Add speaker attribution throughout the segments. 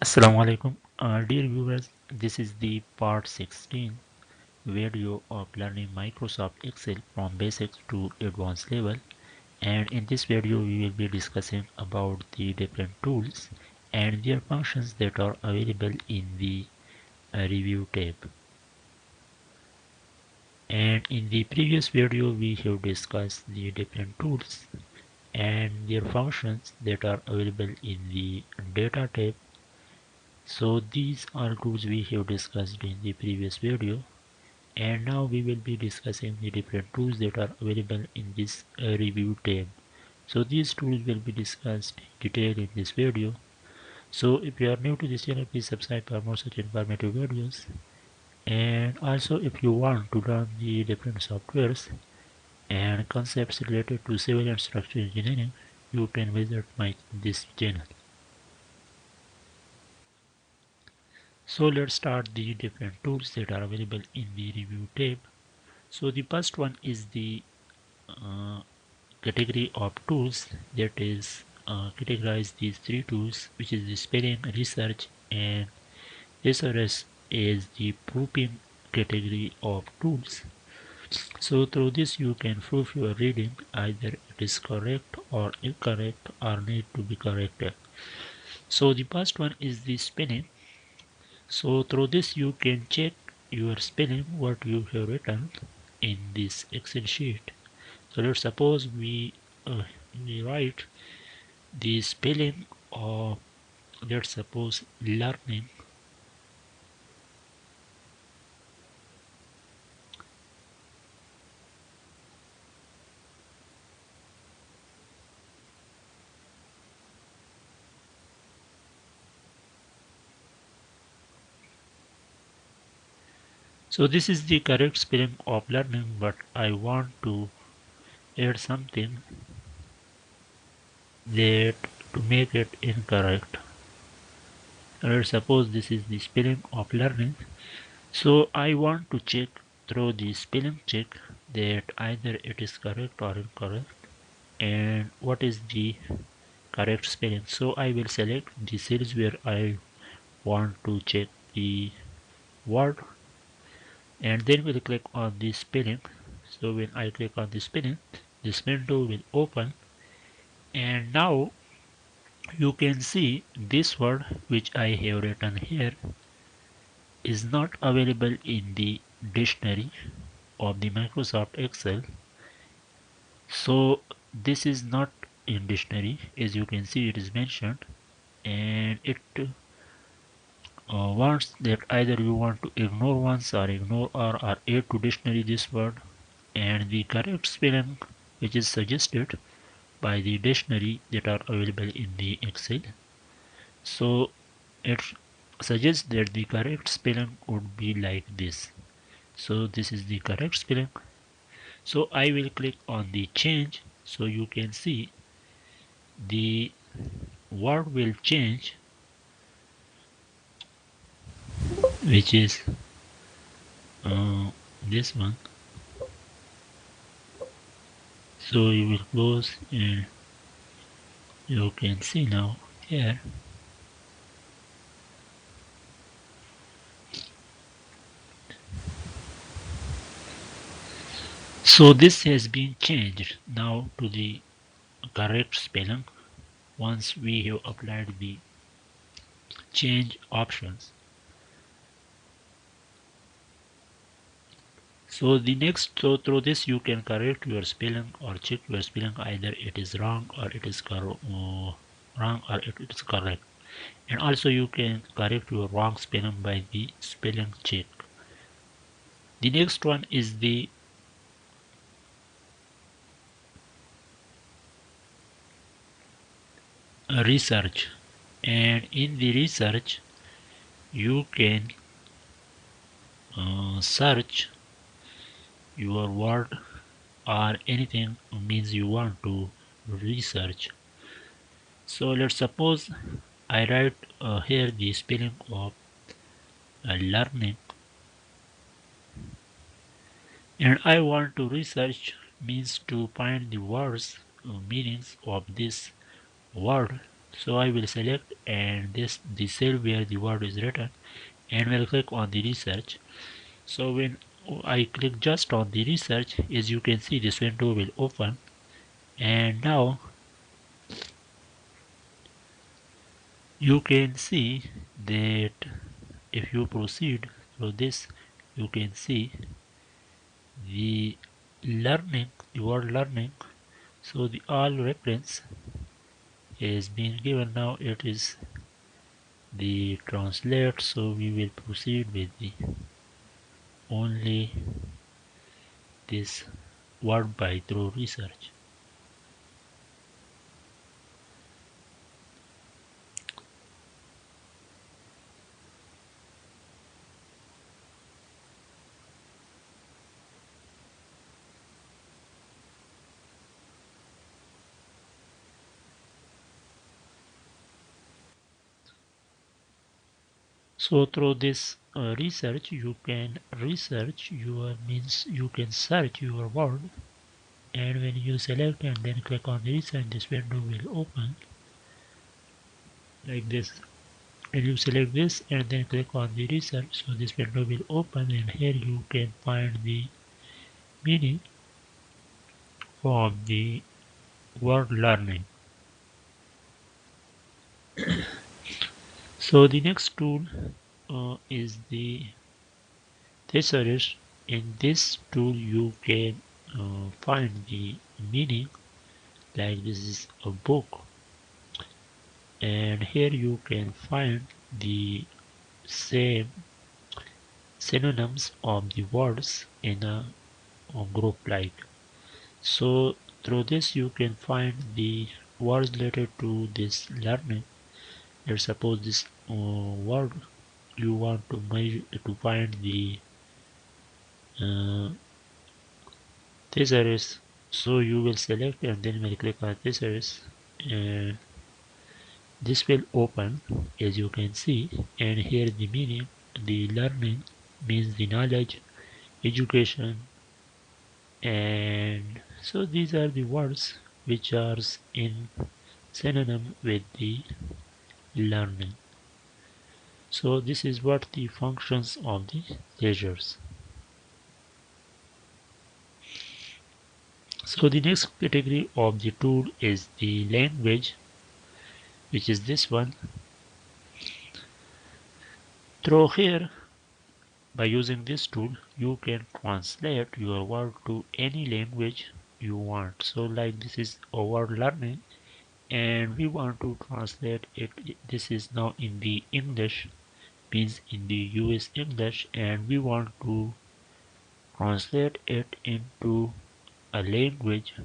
Speaker 1: Assalamu alaikum. Dear viewers, this is the part 16 video of learning Microsoft Excel from basics to advanced level, and in this video we will be discussing about the different tools and their functions that are available in the review tab. And in the previous video we have discussed the different tools and their functions that are available in the data tab. So these are tools we have discussed in the previous video, and now we will be discussing the different tools that are available in this review tab. So these tools will be discussed in detail in this video. So if you are new to this channel, please subscribe for more such informative videos. And also if you want to learn the different softwares and concepts related to civil and structural engineering, you can visit this channel. So let's start the different tools that are available in the review tab. So the first one is the uh, category of tools that is categorize these three tools, which is the spelling, research, and thesaurus is the proofing category of tools. So through this you can prove your reading, either it is correct or incorrect or need to be corrected. So the first one is the spelling. So through this you can check your spelling what you have written in this Excel sheet. So let's suppose we write the spelling of, let's suppose, learning. So this is the correct spelling of learning, but I want to add something that to make it incorrect. Let's suppose this is the spelling of learning. So I want to check through the spelling check that either it is correct or incorrect and what is the correct spelling. So I will select the cells where I want to check the word, and then we'll click on the spelling. So when I click on the spelling, this window will open, and now you can see this word which I have written here is not available in the dictionary of the Microsoft Excel. So this is not in dictionary, as you can see it is mentioned, and it wants that either you want to ignore once or ignore or add to dictionary this word, and the correct spelling which is suggested by the dictionary that are available in the Excel. So it suggests that the correct spelling would be like this. So this is the correct spelling. So I will click on the change, so you can see the word will change, which is this one. So you will close and you can see now here. So this has been changed now to the correct spelling once we have applied the change options. So the next, so through this you can correct your spelling or check your spelling, either it is wrong or it is wrong or it is correct. And also you can correct your wrong spelling by the spelling check. The next one is the research, and in the research you can search your word or anything means you want to research. So let's suppose I write here the spelling of learning, and I want to research means to find the words meanings of this word. So I will select and the cell where the word is written, and will click on the research. So when I click just on the research, as you can see, this window will open. And now you can see that if you proceed through this, you can see the the word learning. So the all reference is being given. Now it is the translate, so we will proceed with the only this word by through research. So through this research, you can research your means you can search your word, and when you select and then click on research, this window will open like this. And you select this and then click on the research, so this window will open, and here you can find the meaning of the word learning. So the next tool is the thesaurus. In this tool you can find the meaning, like this is a book, and here you can find the same synonyms of the words in a group like. So through this you can find the words related to this learning. Let's suppose this word you want to measure to find the uh, thesaurus. So you will select and then will click on thesaurus, and this will open as you can see. And here the meaning, the learning means the knowledge, education, and so these are the words which are in synonym with the learning. So this is what the functions of the ledgers. So the next category of the tool is the language, which is this one. Through here, by using this tool, you can translate your word to any language you want. So like this is a word learning, and we want to translate it. This is now in the English, means in the US English, and we want to translate it into a language.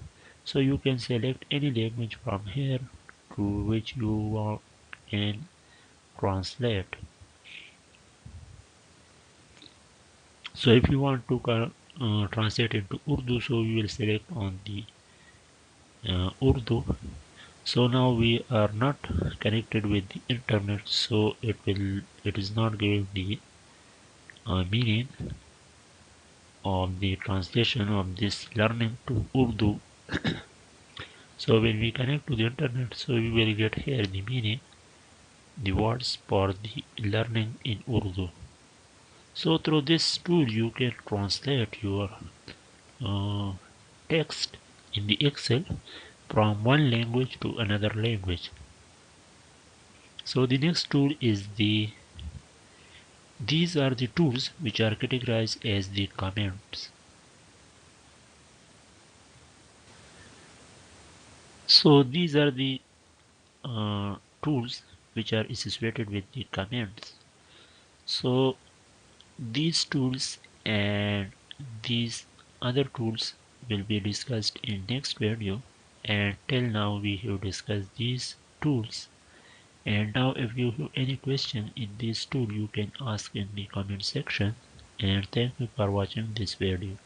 Speaker 1: So you can select any language from here to which you want and translate. So if you want to translate into Urdu, so you will select on the Urdu. So now we are not connected with the internet, so it is not giving the meaning of the translation of this learning to Urdu. So when we connect to the internet, so we will get here the meaning, the words for the learning in Urdu. So through this tool you can translate your uh, text in the Excel from one language to another language. So the next tool is these are the tools which are categorized as the commands. So these are the tools which are associated with the commands. So these tools and these other tools will be discussed in next video, and till now we have discussed these tools. And now if you have any question in this tool, you can ask in the comment section. And thank you for watching this video.